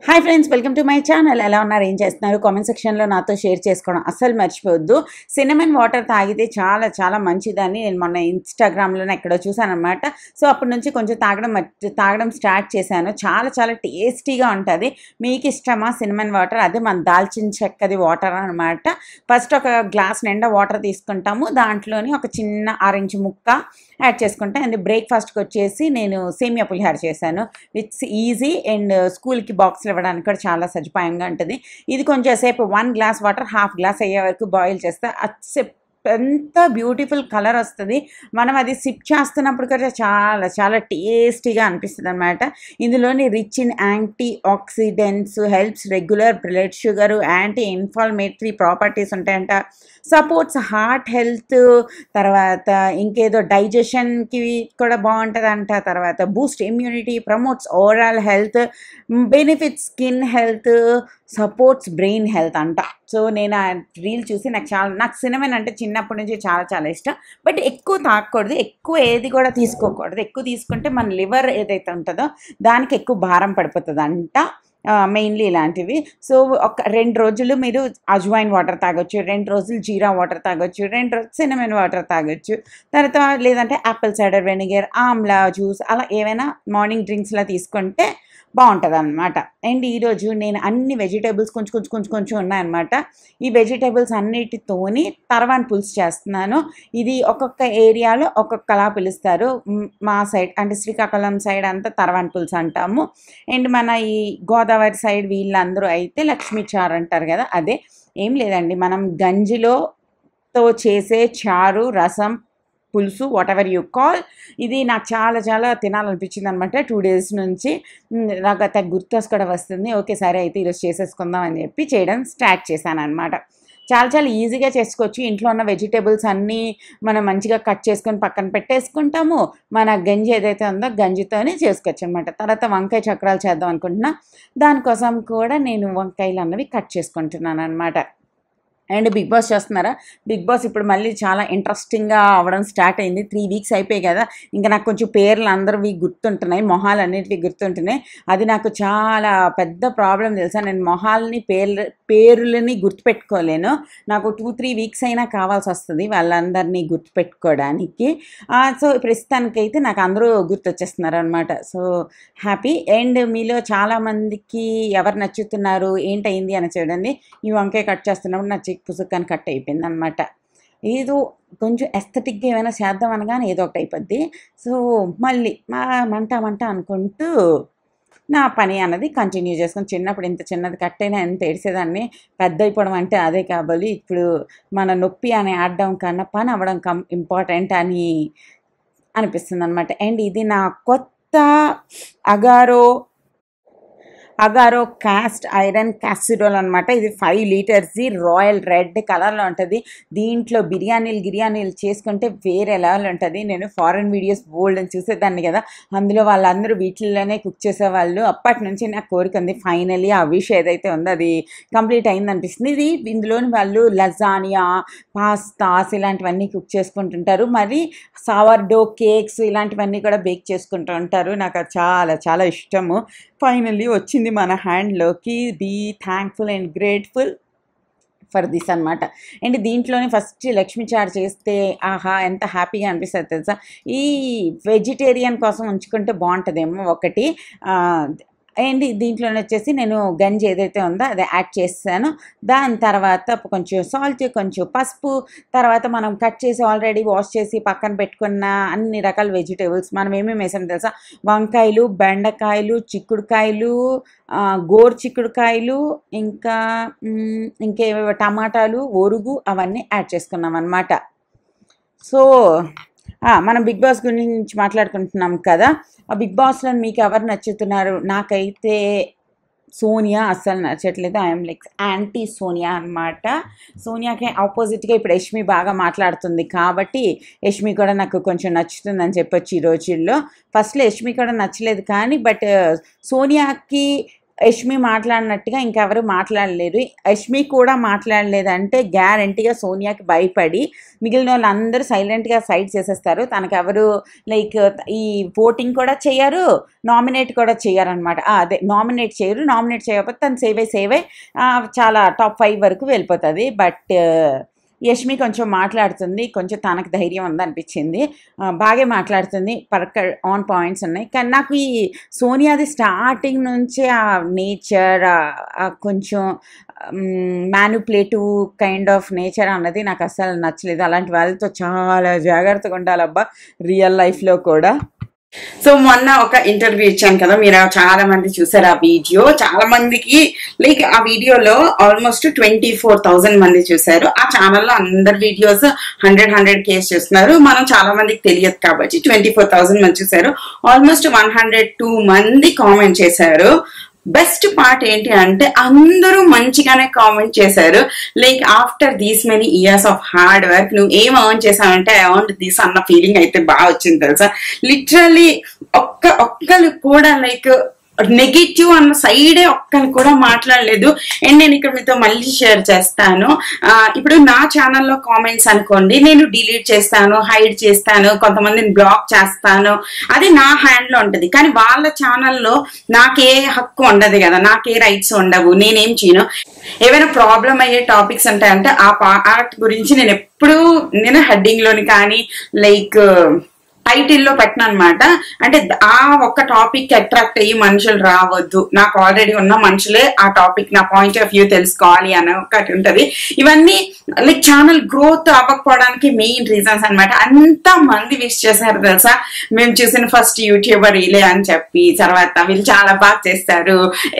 Hi friends, welcome to my channel. ఎలా ఉన్నారు, ఏం చేస్తున్నారు? కామెంట్ సెక్షన్లో నాతో షేర్ చేసుకోవడం అస్సలు మర్చిపోవద్దు. సినమన్ వాటర్ తాగితే చాలా చాలా మంచిదని నేను మొన్న ఇన్స్టాగ్రామ్లోనే ఎక్కడో చూసాను అనమాట. సో అప్పటి నుంచి కొంచెం తాగడం స్టార్ట్ చేశాను. చాలా చాలా టేస్టీగా ఉంటుంది. మీకు ఇష్టమా సినమన్ వాటర్? అదే మన దాల్చిన చెక్కది వాటర్ అనమాట. ఫస్ట్ ఒక గ్లాస్ నిండా వాటర్ తీసుకుంటాము. దాంట్లోని ఒక చిన్న ఆరెంజ్ ముక్క యాడ్ చేసుకుంటాం. అండ్ బ్రేక్ఫాస్ట్కి వచ్చేసి నేను సేమియా పులిహార చేశాను. ఇట్స్ ఈజీ అండ్ స్కూల్కి బాక్స్లో ఇవ్వడానికి కూడా చాలా సదుపాయంగా ఉంటుంది. ఇది కొంచెం సేపు 1 గ్లాస్ వాటర్ హాఫ్ గ్లాస్ అయ్యే వరకు బాయిల్ చేస్తే ఎంత బ్యూటిఫుల్ కలర్ వస్తుంది. మనం అది సిప్ చేస్తున్నప్పుడు కూడా చాలా చాలా టేస్టీగా అనిపిస్తుంది అనమాట. ఇందులోని rich in anti oxidants, helps regular blood sugar, anti inflammatory properties ఉంటాయంట, సపోర్ట్స్ హార్ట్ హెల్త్, తర్వాత ఇంకేదో డైజెషన్కి కూడా బాగుంటుందంట, తర్వాత boost immunity, promotes overall health, benefits skin health, supports brain health అంట. సో నేను ఆ రీల్ చూసి నాకు సినమన్ అంటే చిన్నప్పటి నుంచి చాలా చాలా ఇష్టం. బట్ ఎక్కువ తాగకూడదు, ఎక్కువ ఏది కూడా తీసుకోకూడదు. ఎక్కువ తీసుకుంటే మన లివర్ ఏదైతే ఉంటుందో దానికి ఎక్కువ భారం పడిపోతుంది అంట. మెయిన్లీ ఇలాంటివి. సో ఒక 2 రోజులు మీరు అజ్వైన్ వాటర్ తాగొచ్చు, 2 రోజులు జీరా వాటర్ తాగొచ్చు, 2 రోజులు సినమన్ వాటర్ తాగొచ్చు. తర్వాత లేదంటే Apple cider vinegar, Amla juice అలా ఏవైనా మార్నింగ్ డ్రింక్స్లా తీసుకుంటే బాగుంటుంది అనమాట. అండ్ ఈరోజు నేను అన్ని వెజిటేబుల్స్ కొంచెం ఉన్నాయన్నమాట. ఈ వెజిటేబుల్స్ అన్నిటితోని తర్వాన్ పులుసు చేస్తున్నాను. ఇది ఒక్కొక్క ఏరియాలో ఒక్కొక్కలా పిలుస్తారు. మా సైడ్ అంటే శ్రీకాకుళం సైడ్ అంతా తర్వాన్ పులుసు అంటాము. అండ్ మన ఈ గోదావరి సైడ్ వీళ్ళందరూ అయితే లక్ష్మీ చారు అంటారు కదా. అదే ఏం లేదండి, మనం గంజిలోతో చేసే చారు, రసం, పులుసు, వాట్ ఎవర్ యూ కాల్. ఇది నాకు చాలా చాలా తినాలనిపించింది అనమాట 2 డేస్ నుంచి. నాకు అంత గుర్తొస్ కూడా వస్తుంది. ఓకే సరే అయితే ఈరోజు చేసేసుకుందాం అని చెప్పి చేయడం స్టార్ట్ చేశాను అనమాట. చాలా చాలా ఈజీగా చేసుకోవచ్చు. ఇంట్లో ఉన్న వెజిటేబుల్స్ అన్నీ మనం మంచిగా కట్ చేసుకొని పక్కన పెట్టేసుకుంటాము. మన గంజి ఏదైతే ఉందో గంజితోనే చేసుకోవచ్చు అనమాట. తర్వాత వంకాయ చక్రాలు చేద్దాం అనుకుంటున్నా. దానికోసం కూడా నేను వంకాయలు అన్నవి కట్ చేసుకుంటున్నాను అనమాట. అండ్ బిగ్ బాస్ చూస్తున్నారా? బిగ్ బాస్ ఇప్పుడు మళ్ళీ చాలా ఇంట్రెస్టింగ్గా అవ్వడం స్టార్ట్ అయింది. 3 వీక్స్ అయిపోయాయి కదా. ఇంకా నాకు కొంచెం పేర్లు అందరివి గుర్తుంటున్నాయి, మొహాలు అన్నిటివి గుర్తుంటున్నాయి. అది నాకు చాలా పెద్ద ప్రాబ్లం తెలుసా. నేను మొహాలని పేర్లని గుర్తుపెట్టుకోలేను. నాకు 2-3 వీక్స్ అయినా కావాల్సి వస్తుంది వాళ్ళందరినీ గుర్తుపెట్టుకోవడానికి. సో ప్రస్తుతానికైతే నాకు అందరూ గుర్తొచ్చేస్తున్నారు అనమాట. So happy. అండ్ మీలో చాలామందికి ఎవరు నచ్చుతున్నారు, ఏంటయింది అని చూడండి. ఈ వంకాయ కట్ చేస్తున్నప్పుడు నా పుసుక్కని కట్ అయిపోయింది అనమాట. ఏదో కొంచెం ఎస్థెటిక్గా ఏమైనా చేద్దాం అనగానే ఏదో ఒకటి అయిపోద్ది. సో మళ్ళీ మంట అనుకుంటూ నా పని అన్నది కంటిన్యూ చేసుకొని, చిన్నప్పుడు ఇంత చిన్నది కట్ అయినా ఎంత ఏడిసేదాన్ని. పెద్ద అయిపోవడం అంటే అదే కాబోలు. ఇప్పుడు మన నొప్పి అని ఆడడం కన్నా పని అవ్వడం ఇంపార్టెంట్ అని అనిపిస్తుంది అనమాట. అండ్ ఇది నా కొత్త అగారో క్యాస్ట్ ఐరన్ క్యాసిరోల్ అనమాట. ఇది 5 లీటర్స్ది, రాయల్ రెడ్ కలర్లో ఉంటుంది. దీంట్లో బిర్యానీలు చేసుకుంటే వేరే లెవెల్ ఉంటుంది. నేను ఫారెన్ వీడియోస్ బోల్డ్ అని చూసేదాన్ని కదా, అందులో వాళ్ళందరూ వీటిల్లోనే కుక్ చేసేవాళ్ళు. అప్పటి నుంచి నాకు కోరిక ఉంది. ఫైనలీ ఆ విష్ ఏదైతే ఉందో అది కంప్లీట్ అయింది అనిపిస్తుంది. ఇందులోని వాళ్ళు లజానియా, పాస్తాస్ ఇలాంటివన్నీ కుక్ చేసుకుంటుంటారు. మరి సావర్డో కేక్స్ ఇలాంటివన్నీ కూడా బేక్ చేసుకుంటూ ఉంటారు. నాకు అది చాలా చాలా ఇష్టము. ఫైనల్లీ వచ్చింది మన హ్యాండ్లోకి. Be thankful and grateful for this అనమాట. అండ్ దీంట్లోనే ఫస్ట్ లక్ష్మీ చారు చేస్తే ఆహా ఎంత హ్యాపీగా అనిపిస్తుంది తెలుసా. ఈ వెజిటేరియన్ కోసం ఉంచుకుంటే బాగుంటుందేమో ఒకటి. అండ్ దీంట్లోనే వచ్చేసి నేను గంజి ఏదైతే ఉందో అది యాడ్ చేస్తాను. దాని తర్వాత కొంచెం సాల్ట్, కొంచెం పసుపు, తర్వాత మనం కట్ చేసి ఆల్రెడీ వాష్ చేసి పక్కన పెట్టుకున్న అన్ని రకాల వెజిటేబుల్స్ మనం ఏమేమి వేసాం తెలుసా. వంకాయలు, బెండకాయలు, చిక్కుడుకాయలు, గోరు చిక్కుడుకాయలు, ఇంకేవో టమాటాలు, ఒరుగు అవన్నీ యాడ్ చేసుకున్నాం అన్నమాట. సో మనం బిగ్ బాస్ గురించి మాట్లాడుకుంటున్నాం కదా. ఆ బిగ్ బాస్లో మీకు ఎవరు నచ్చుతున్నారు? నాకైతే సోనియా అస్సలు నచ్చట్లేదు. ఐఎమ్ లైక్ యాంటీ సోనియా అనమాట. సోనియాకి ఆపోజిట్గా ఇప్పుడు యష్మి బాగా మాట్లాడుతుంది కాబట్టి యష్మి కూడా నాకు కొంచెం నచ్చుతుందని చెప్పొచ్చు ఈ రోజుల్లో. ఫస్ట్లో యష్మి కూడా నచ్చలేదు కానీ బట్ సోనియాకి యష్మి మాట్లాడినట్టుగా ఇంకెవరు మాట్లాడలేరు. యష్మి కూడా మాట్లాడలేదంటే గ్యారంటీగా సోనియాకి భయపడి మిగిలిన వాళ్ళందరూ సైలెంట్గా సైడ్ చేసేస్తారు. తనకెవరు లైక్ ఈ ఓటింగ్ కూడా చేయరు, నామినేట్ కూడా చేయరనమాట. అదే నామినేట్ చేయరు. నామినేట్ చేయకపోతే తను సేవే చాలా టాప్ 5 వరకు వెళ్ళిపోతుంది. బట్ యష్మి కొంచెం మాట్లాడుతుంది, కొంచెం తనకు ధైర్యం ఉందనిపించింది. బాగా మాట్లాడుతుంది, ఆన్ పాయింట్స్ ఉన్నాయి. కానీ నాకు ఈ సోనియాది స్టార్టింగ్ నుంచే ఆ నేచర్ కొంచెం మ్యానిపులేటివ్ కైండ్ ఆఫ్ నేచర్ అన్నది నాకు అస్సలు నచ్చలేదు. అలాంటి వాళ్ళతో చాలా జాగ్రత్తగా ఉండాలబ్బా రియల్ లైఫ్లో కూడా. సో మొన్న ఒక ఇంటర్వ్యూ ఇచ్చాను కదా, మీరు చాలా మంది చూసారు ఆ వీడియో. చాలా మందికి లైక్ ఆ వీడియోలో ఆల్మోస్ట్ 24,000 మంది చూసారు. ఆ ఛానల్లో అందరి వీడియోస్ 100K చూస్తున్నారు. మనం చాలా మందికి తెలియదు కాబట్టి 24,000 మంది చూసారు. ఆల్మోస్ట్ 102 మంది కామెంట్ చేశారు. బెస్ట్ పార్ట్ ఏంటి అంటే అందరూ మంచిగానే కామెంట్ చేశారు. Like after these many years of hard work నువ్వు ఏం అర్న్ చేశావంటే ఐ వాంట్ దిస్ అన్న ఫీలింగ్ అయితే బాగా వచ్చింది తెలుసా. లిటరల్లీ ఒక్కరు కూడా లైక్ నెగిటివ్ అన్న సైడే ఒక్కరు కూడా మాట్లాడలేదు. అండ్ నేను ఇక్కడ మీతో మళ్ళీ షేర్ చేస్తాను. ఇప్పుడు నా ఛానల్లో కామెంట్స్ అనుకోండి, నేను డిలీట్ చేస్తాను, హైడ్ చేస్తాను, కొంతమందిని బ్లాక్ చేస్తాను, అది నా హ్యాండ్లో ఉంటుంది. కానీ వాళ్ళ ఛానల్లో నాకే హక్కు ఉండదు కదా, నాకే రైట్స్ ఉండవు, నేనేం చేయను. ఏమైనా ప్రాబ్లం అయ్యే టాపిక్స్ ఉంటాయంటే ఆ పార్ట్ గురించి నేను ఎప్పుడూ హెడ్డింగ్ లోని కానీ లైక్ టైటిల్లో పెట్టిన అనమాట. అంటే ఆ ఒక్క టాపిక్ అట్రాక్ట్ అయ్యి మనుషులు రావద్దు, నాకు ఆల్రెడీ ఉన్న మనుషులే ఆ టాపిక్ నా పాయింట్ ఆఫ్ వ్యూ తెలుసుకోవాలి అనే ఒకటి ఉంటది. ఇవన్నీ లైక్ ఛానల్ గ్రోత్ అవ్వకపోవడానికి మెయిన్ రీజన్స్ అనమాట. అంత మంది విష్ చేశారు తెలుసా. మేము చూసిన ఫస్ట్ యూట్యూబర్ వీలే అని చెప్పి, తర్వాత వీళ్ళు చాలా బాగా చేస్తారు,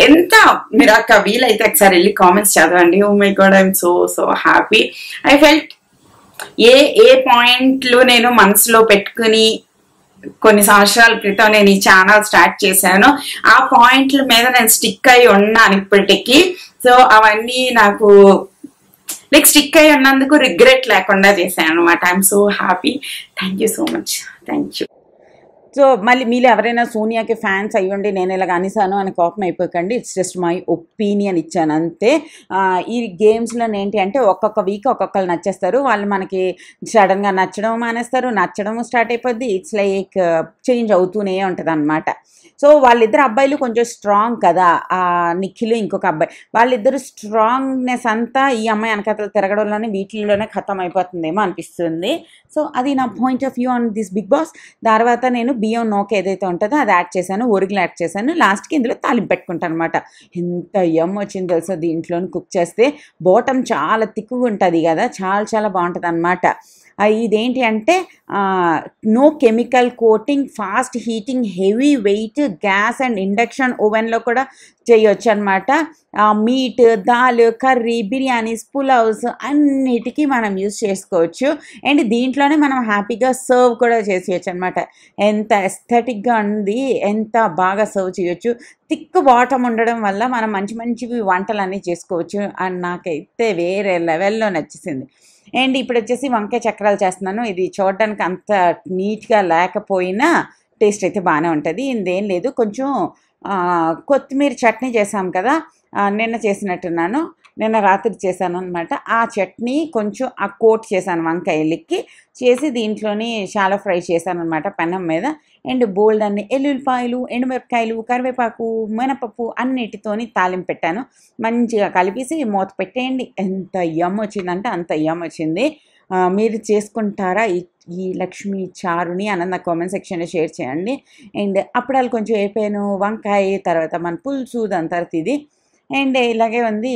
ఎంత మీరు అక్క వీలైతే ఒకసారి వెళ్ళి కామెంట్స్ చదవండి. Oh my god, I'm so happy. I felt a పాయింట్లు నేను మనసులో పెట్టుకుని కొన్ని సంవత్సరాల క్రితం నేను ఈ ఛానల్ స్టార్ట్ చేశాను, ఆ పాయింట్ల మీద నేను స్టిక్ అయి ఉన్నాను ఇప్పటికీ. సో అవన్నీ నాకు లైక్ స్టిక్ అయి ఉన్నందుకు రిగ్రెట్ లేకుండా చేశాను అనమాట. I'm so happy. Thank you so much. Thank you. So మళ్ళీ మీరు ఎవరైనా సోనియాకి ఫ్యాన్స్ అయ్యండి నేను ఇలాగ అనిసాను అని కోపం అయిపోకండి. ఇట్స్ జస్ట్ మై ఒపీనియన్ ఇచ్చాను అంతే. ఈ గేమ్స్లో ఏంటి అంటే ఒక్కొక్క వీక్ ఒక్కొక్కరు నచ్చేస్తారు. వాళ్ళు మనకి సడన్గా నచ్చడం మానేస్తారు, నచ్చడం స్టార్ట్ అయిపోద్ది. ఇట్స్ లైక్ చేంజ్ అవుతూనే ఉంటుంది అనమాట. సో వాళ్ళిద్దరు అబ్బాయిలు కొంచెం స్ట్రాంగ్ కదా, నిఖిల్ ఇంకొక అబ్బాయి, వాళ్ళిద్దరు స్ట్రాంగ్నెస్ అంతా ఈ అమ్మాయి వెనకతలు తిరగడంలోనే వీటిల్లోనే ఖతం అయిపోతుందేమో అనిపిస్తుంది. సో అది నా point of view on this Bigg Boss. తర్వాత నేను బియ్యం నోక ఏదైతే ఉంటుందో అది యాడ్ చేశాను, ఒరుగులు యాడ్ చేశాను, లాస్ట్కి ఇందులో తాలింపు పెట్టుకుంటాను అనమాట. ఎంత యమ్ వచ్చింది తెలుసా దీంట్లోని కుక్ చేస్తే. బాటమ్ చాలా తిక్కుగా ఉంటుంది కదా, చాలా బాగుంటుంది అనమాట. ఇదేంటి అంటే no chemical coating, fast heating, heavy weight, gas and induction ఓవెన్లో కూడా చేయొచ్చు అనమాట. మీట్, దాల్, కర్రీ, బిర్యానీస్, పులావ్స్ అన్నిటికీ మనం యూజ్ చేసుకోవచ్చు. అండ్ దీంట్లోనే మనం హ్యాపీగా సర్వ్ కూడా చేసేయచ్చు అనమాట. ఎంత ఎస్థెటిక్గా ఉంది, ఎంత బాగా సర్వ్ చేయొచ్చు. థిక్ బాటమ్ ఉండడం వల్ల మనం మంచివి వంటలన్నీ చేసుకోవచ్చు. అండ్ నాకైతే వేరే లెవెల్లో నచ్చేసింది. అండ్ ఇప్పుడు వచ్చేసి వంకాయ చక్రాలు చేస్తున్నాను. ఇది చూడడానికి అంత నీట్గా లేకపోయినా టేస్ట్ అయితే బాగానే ఉంటుంది. ఇందేం లేదు, కొంచెం కొత్తిమీర చట్నీ చేసాం కదా, నిన్న చేసినట్టున్నాను, నిన్న రాత్రి చేశాను అనమాట. ఆ చట్నీ కొంచెం ఆ కోట్ చేశాను వంకాయలకి చేసి దీంట్లోని షాలో ఫ్రై చేశాను అనమాట పెనం మీద. అండ్ బోల్డ్ అన్ని ఎల్లుల్లిపాయలు, ఎండుమిరపకాయలు, కరివేపాకు, మినపప్పు అన్నిటితోని తాలింపు పెట్టాను. మంచిగా కలిపేసి మూత పెట్టేయండి. ఎంత యమ్ వచ్చిందంటే అంత యమ్ వచ్చింది. మీరు చేసుకుంటారా ఈ లక్ష్మీ చారుని అన్నది నాకు కామెంట్ సెక్షన్లో షేర్ చేయండి. అండ్ అప్పడాలు కొంచెం వేపాను, వంకాయ, తర్వాత మన పులుసు, దాని తర్వాత ఇది. అండ్ ఇలాగే ఉంది.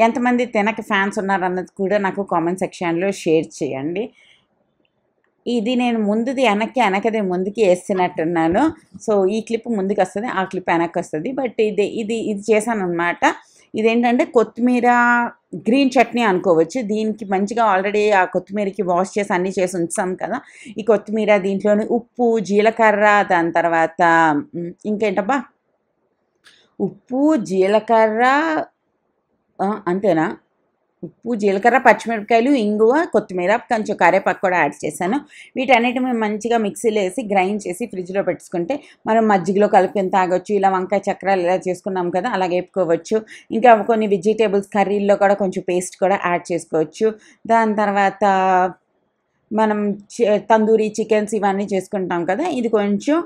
ఎంతమంది తినక ఫ్యాన్స్ ఉన్నారన్నది కూడా నాకు కామెంట్ సెక్షన్లో షేర్ చేయండి. ఇది నేను ముందుది వెనకదే ముందుకి వేస్తున్నట్టున్నాను. సో ఈ క్లిప్ ముందుకు వస్తుంది, ఆ క్లిప్ వెనక్కి వస్తుంది. బట్ ఇది చేశాను అనమాట. ఇదేంటంటే కొత్తిమీర గ్రీన్ చట్నీ అనుకోవచ్చు. దీనికి మంచిగా ఆల్రెడీ ఆ కొత్తిమీరకి వాష్ చేసి అన్నీ చేసి ఉంచాం కదా. ఈ కొత్తిమీర దీంట్లోని ఉప్పు, జీలకర్ర, దాని తర్వాత ఇంకేంటబ్బా, ఉప్పు, జీలకర్ర, అంతేనా, ఉప్పు, జీలకర్ర, పచ్చిమిరపకాయలు, ఇంగువ, కొత్తిమీర, కొంచెం కరివేపాకు కూడా యాడ్ చేశాను. వీటన్నిటిని మంచిగా మిక్సీలో వేసి గ్రైండ్ చేసి ఫ్రిడ్జ్లో పెట్టుకుంటే మనం మజ్జిగలో కలుపుకొని తాగొచ్చు. ఇలా వంకాయ చక్రాలు ఇలా చేసుకున్నాం కదా, అలా వేపుకోవచ్చు. ఇంకా కొన్ని వెజిటేబుల్స్ కర్రీల్లో కూడా కొంచెం పేస్ట్ కూడా యాడ్ చేసుకోవచ్చు. దాని తర్వాత మనం తందూరి చికెన్స్ ఇవన్నీ చేసుకుంటాం కదా, ఇది కొంచెం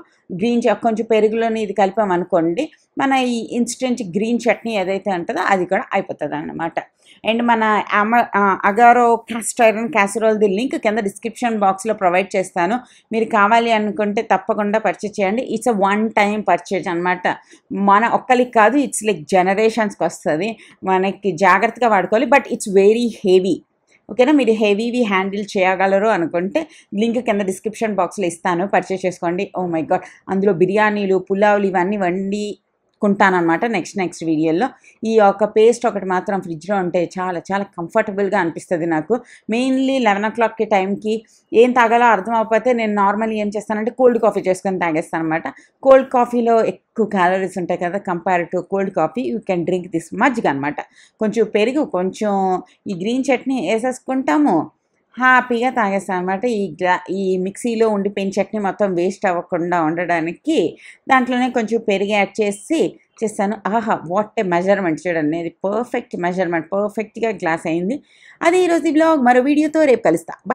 కొంచెం పెరుగులోని ఇది కలిపామనుకోండి, మన ఈ ఇన్స్టెంట్ గ్రీన్ చట్నీ ఏదైతే ఉంటుందో అది కూడా అయిపోతుంది అన్నమాట. అండ్ మన అగారో కాస్ట్ ఐరన్ క్యాసరోల్ది లింక్ కింద డిస్క్రిప్షన్ బాక్స్లో ప్రొవైడ్ చేస్తాను. మీరు కావాలి అనుకుంటే తప్పకుండా పర్చేజ్ చేయండి. ఇట్స్ వన్ టైం పర్చేజ్ అనమాట. మన ఒక్కరికి కాదు, ఇట్స్ లైక్ జనరేషన్స్కి వస్తుంది. మనకి జాగ్రత్తగా వాడుకోవాలి, బట్ ఇట్స్ వెరీ హెవీ. ఓకేనా, మీరు హెవీవి హ్యాండిల్ చేయగలరు అనుకుంటే లింక్ కింద డిస్క్రిప్షన్ బాక్స్లో ఇస్తాను, పర్చేస్ చేసుకోండి. ఓ మై గాడ్, అందులో బిర్యానీలు, పులావులు ఇవన్నీ వండుకుంటానమాట నెక్స్ట్ వీడియోలో. ఈ ఒక పేస్ట్ ఒకటి మాత్రం ఫ్రిడ్జ్లో ఉంటే చాలా చాలా కంఫర్టబుల్గా అనిపిస్తుంది నాకు. మెయిన్లీ 11 o'clock టైంకి ఏం తాగాలో అర్థం అవ్వకపోతే నేను నార్మల్లీ ఏం చేస్తానంటే కోల్డ్ కాఫీ చేసుకొని తాగేస్తాను అనమాట. కోల్డ్ కాఫీలో ఎక్కువ క్యాలరీస్ ఉంటాయి కదా, compare to cold coffee. You can drink this మజ్జిగ అనమాట. కొంచెం పెరుగు, కొంచెం ఈ గ్రీన్ చట్నీ వేసేసుకుంటాము, హ్యాపీగా తాగేస్తాను అనమాట. ఈ మిక్సీలో ఉండిపోయిన చట్నీ మొత్తం వేస్ట్ అవ్వకుండా ఉండడానికి దాంట్లోనే కొంచెం పెరుగు యాడ్ చేస్తాను. ఆహా, వాట్ ఏ మెజర్మెంట్ చూడండి, ఇది పర్ఫెక్ట్ మెజర్మెంట్, పర్ఫెక్ట్గా గ్లాస్ అయింది. అది ఈరోజు బ్లాగ్. మరో వీడియోతో రేపు కలుస్తా.